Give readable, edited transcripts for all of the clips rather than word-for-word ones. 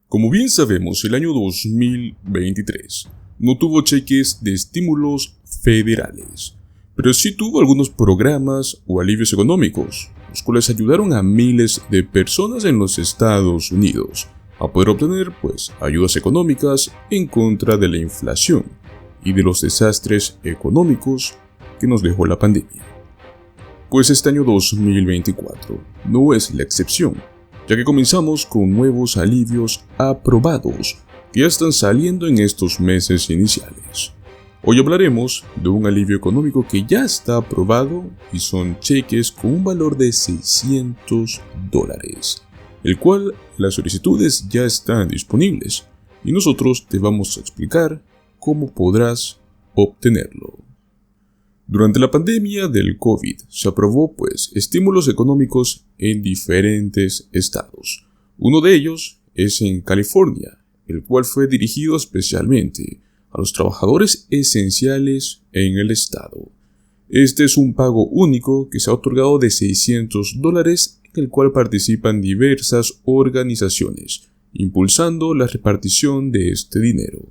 Como bien sabemos, el año 2023 no tuvo cheques de estímulos federales, pero sí tuvo algunos programas o alivios económicos, los cuales ayudaron a miles de personas en los Estados Unidos a poder obtener, ayudas económicas en contra de la inflación y de los desastres económicos que nos dejó la pandemia. Pues este año 2024 no es la excepción, ya que comenzamos con nuevos alivios aprobados que ya están saliendo en estos meses iniciales. Hoy hablaremos de un alivio económico que ya está aprobado y son cheques con un valor de $600, el cual las solicitudes ya están disponibles y nosotros te vamos a explicar cómo podrás obtenerlo. Durante la pandemia del COVID se aprobó estímulos económicos en diferentes estados. Uno de ellos es en California, el cual fue dirigido especialmente a los trabajadores esenciales en el estado. Este es un pago único que se ha otorgado de $600, en el cual participan diversas organizaciones, impulsando la repartición de este dinero.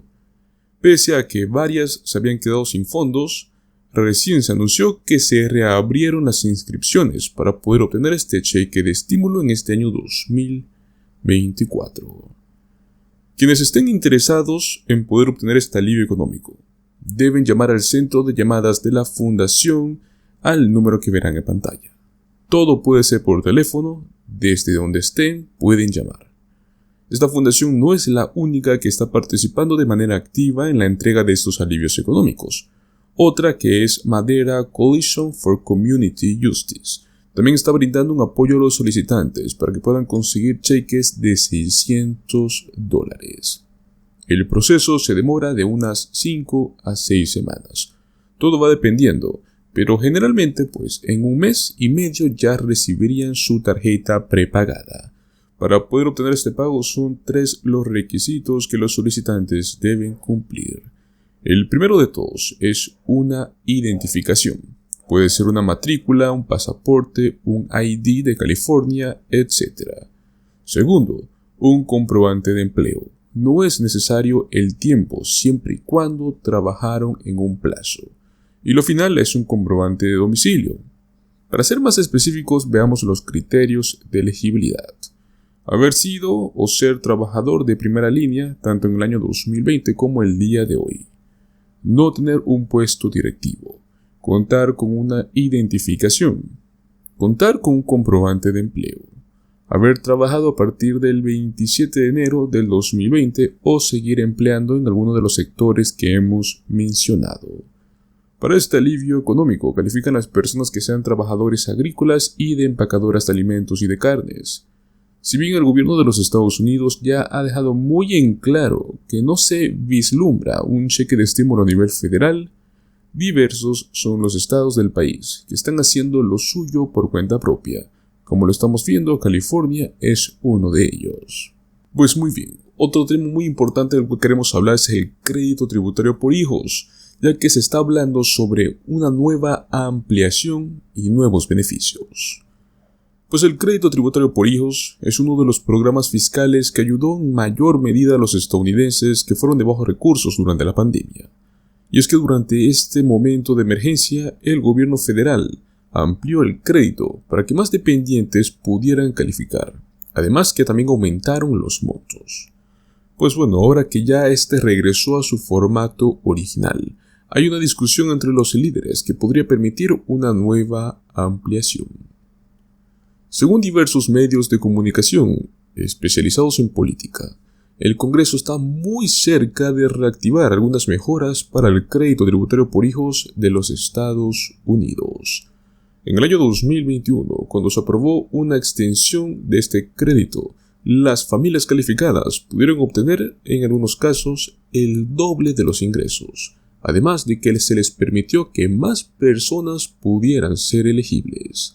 Pese a que varias se habían quedado sin fondos, recién se anunció que se reabrieron las inscripciones para poder obtener este cheque de estímulo en este año 2024. Quienes estén interesados en poder obtener este alivio económico deben llamar al centro de llamadas de la fundación al número que verán en pantalla. Todo puede ser por teléfono, desde donde estén pueden llamar. Esta fundación no es la única que está participando de manera activa en la entrega de estos alivios económicos. Otra, que es Madera Coalition for Community Justice, también está brindando un apoyo a los solicitantes para que puedan conseguir cheques de $600. El proceso se demora de unas 5 a 6 semanas. Todo va dependiendo, pero generalmente en un mes y medio ya recibirían su tarjeta prepagada. Para poder obtener este pago son 3 los requisitos que los solicitantes deben cumplir. El primero de todos es una identificación. Puede ser una matrícula, un pasaporte, un ID de California, etc. Segundo, un comprobante de empleo. No es necesario el tiempo, siempre y cuando trabajaron en un plazo. Y lo final es un comprobante de domicilio. Para ser más específicos, veamos los criterios de elegibilidad. Haber sido o ser trabajador de primera línea, tanto en el año 2020 como el día de hoy. No tener un puesto directivo, contar con una identificación, contar con un comprobante de empleo, haber trabajado a partir del 27 de enero del 2020 o seguir empleando en alguno de los sectores que hemos mencionado. Para este alivio económico califican las personas que sean trabajadores agrícolas y de empacadoras de alimentos y de carnes. Si bien el gobierno de los Estados Unidos ya ha dejado muy en claro que no se vislumbra un cheque de estímulo a nivel federal, diversos son los estados del país que están haciendo lo suyo por cuenta propia. Como lo estamos viendo, California es uno de ellos. Pues muy bien, otro tema muy importante del que queremos hablar es el crédito tributario por hijos, ya que se está hablando sobre una nueva ampliación y nuevos beneficios. Pues el crédito tributario por hijos es uno de los programas fiscales que ayudó en mayor medida a los estadounidenses que fueron de bajos recursos durante la pandemia. Y es que durante este momento de emergencia, el gobierno federal amplió el crédito para que más dependientes pudieran calificar, además que también aumentaron los montos. Pues bueno, ahora que ya este regresó a su formato original, hay una discusión entre los líderes que podría permitir una nueva ampliación. Según diversos medios de comunicación especializados en política, el Congreso está muy cerca de reactivar algunas mejoras para el crédito tributario por hijos de los Estados Unidos. En el año 2021, cuando se aprobó una extensión de este crédito, las familias calificadas pudieron obtener, en algunos casos, el doble de los ingresos, además de que se les permitió que más personas pudieran ser elegibles.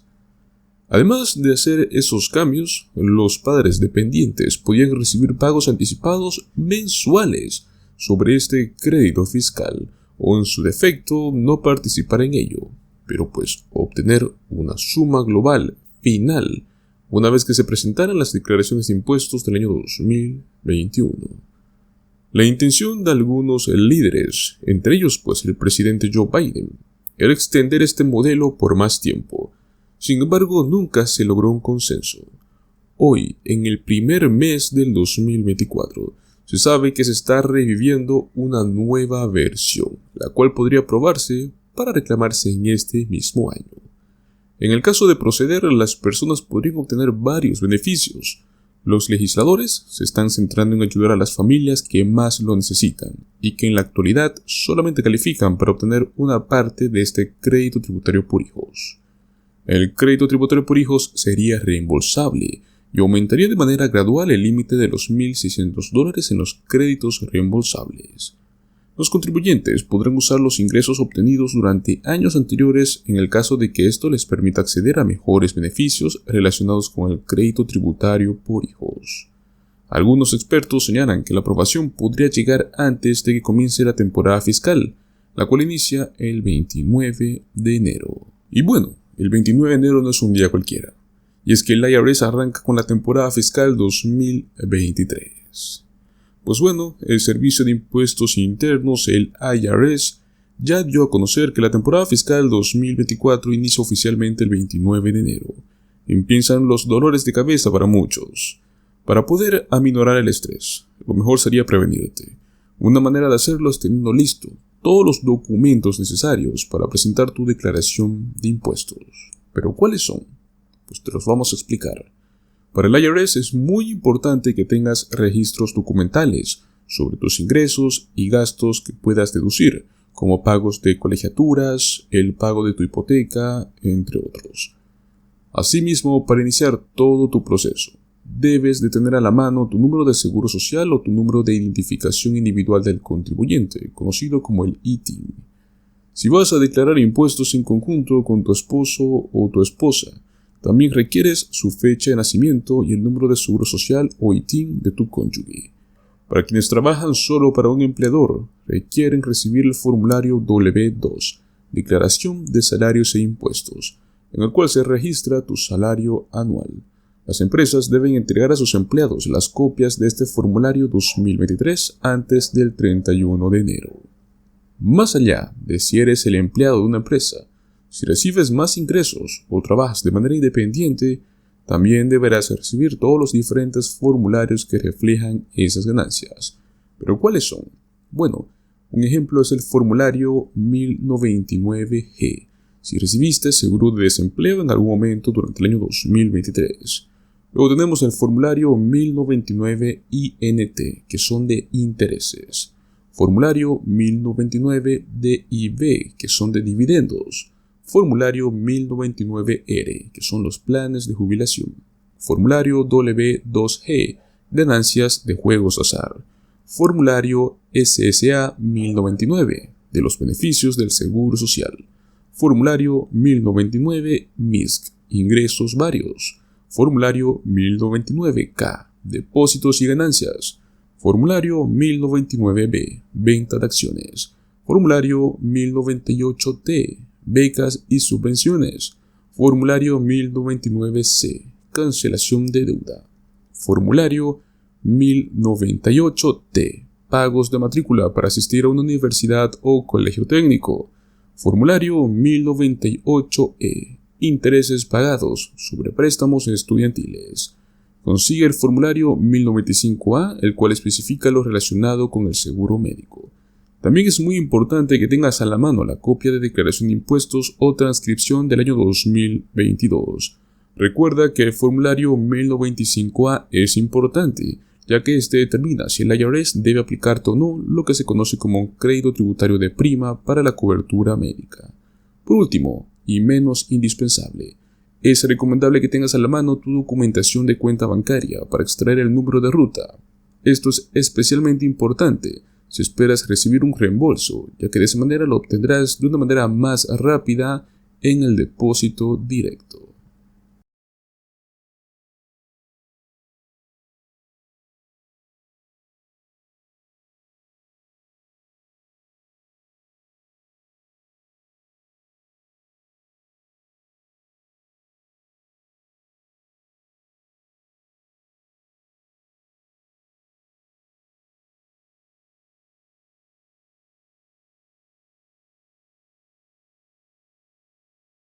Además de hacer esos cambios, los padres dependientes podían recibir pagos anticipados mensuales sobre este crédito fiscal o en su defecto no participar en ello, pero obtener una suma global final una vez que se presentaran las declaraciones de impuestos del año 2021. La intención de algunos líderes, entre ellos pues el presidente Joe Biden, era extender este modelo por más tiempo. Sin embargo, nunca se logró un consenso. Hoy, en el primer mes del 2024, se sabe que se está reviviendo una nueva versión, la cual podría aprobarse para reclamarse en este mismo año. En el caso de proceder, las personas podrían obtener varios beneficios. Los legisladores se están centrando en ayudar a las familias que más lo necesitan y que en la actualidad solamente califican para obtener una parte de este crédito tributario por hijos. El crédito tributario por hijos sería reembolsable y aumentaría de manera gradual el límite de los $1,600 en los créditos reembolsables. Los contribuyentes podrán usar los ingresos obtenidos durante años anteriores en el caso de que esto les permita acceder a mejores beneficios relacionados con el crédito tributario por hijos. Algunos expertos señalan que la aprobación podría llegar antes de que comience la temporada fiscal, la cual inicia el 29 de enero. Y bueno, el 29 de enero no es un día cualquiera, y es que el IRS arranca con la temporada fiscal 2023. Pues bueno, el Servicio de Impuestos Internos, el IRS, ya dio a conocer que la temporada fiscal 2024 inicia oficialmente el 29 de enero. Empiezan los dolores de cabeza para muchos. Para poder aminorar el estrés, lo mejor sería prevenirte. Una manera de hacerlo es teniendo listo todos los documentos necesarios para presentar tu declaración de impuestos. ¿Pero cuáles son? Pues te los vamos a explicar. Para el IRS es muy importante que tengas registros documentales sobre tus ingresos y gastos que puedas deducir, como pagos de colegiaturas, el pago de tu hipoteca, entre otros. Asimismo, para iniciar todo tu proceso, debes de tener a la mano tu número de seguro social o tu número de identificación individual del contribuyente, conocido como el ITIN. Si vas a declarar impuestos en conjunto con tu esposo o tu esposa, también requieres su fecha de nacimiento y el número de seguro social o ITIN de tu cónyuge. Para quienes trabajan solo para un empleador, requieren recibir el formulario W2, Declaración de Salarios e Impuestos, en el cual se registra tu salario anual. Las empresas deben entregar a sus empleados las copias de este formulario 2023 antes del 31 de enero. Más allá de si eres el empleado de una empresa, si recibes más ingresos o trabajas de manera independiente, también deberás recibir todos los diferentes formularios que reflejan esas ganancias. ¿Pero cuáles son? Bueno, un ejemplo es el formulario 1099G, si recibiste seguro de desempleo en algún momento durante el año 2023. Luego tenemos el formulario 1099INT, que son de intereses. Formulario 1099DIV, que son de dividendos. Formulario 1099R, que son los planes de jubilación. Formulario W2G, ganancias de juegos azar. Formulario SSA 1099, de los beneficios del Seguro Social. Formulario 1099 MISC, ingresos varios. Formulario 1099K, depósitos y ganancias. Formulario 1099B, venta de acciones. Formulario 1098T, becas y subvenciones. Formulario 1099C, cancelación de deuda. Formulario 1098T, pagos de matrícula para asistir a una universidad o colegio técnico. Formulario 1098E, intereses pagados sobre préstamos estudiantiles. Consigue el formulario 1095A, el cual especifica lo relacionado con el seguro médico. También es muy importante que tengas a la mano la copia de declaración de impuestos o transcripción del año 2022. Recuerda que el formulario 1095A es importante, ya que este determina si el IRS debe aplicarte o no lo que se conoce como un crédito tributario de prima para la cobertura médica. Por último, y menos indispensable, es recomendable que tengas a la mano tu documentación de cuenta bancaria para extraer el número de ruta. Esto es especialmente importante si esperas recibir un reembolso, ya que de esa manera lo obtendrás de una manera más rápida en el depósito directo.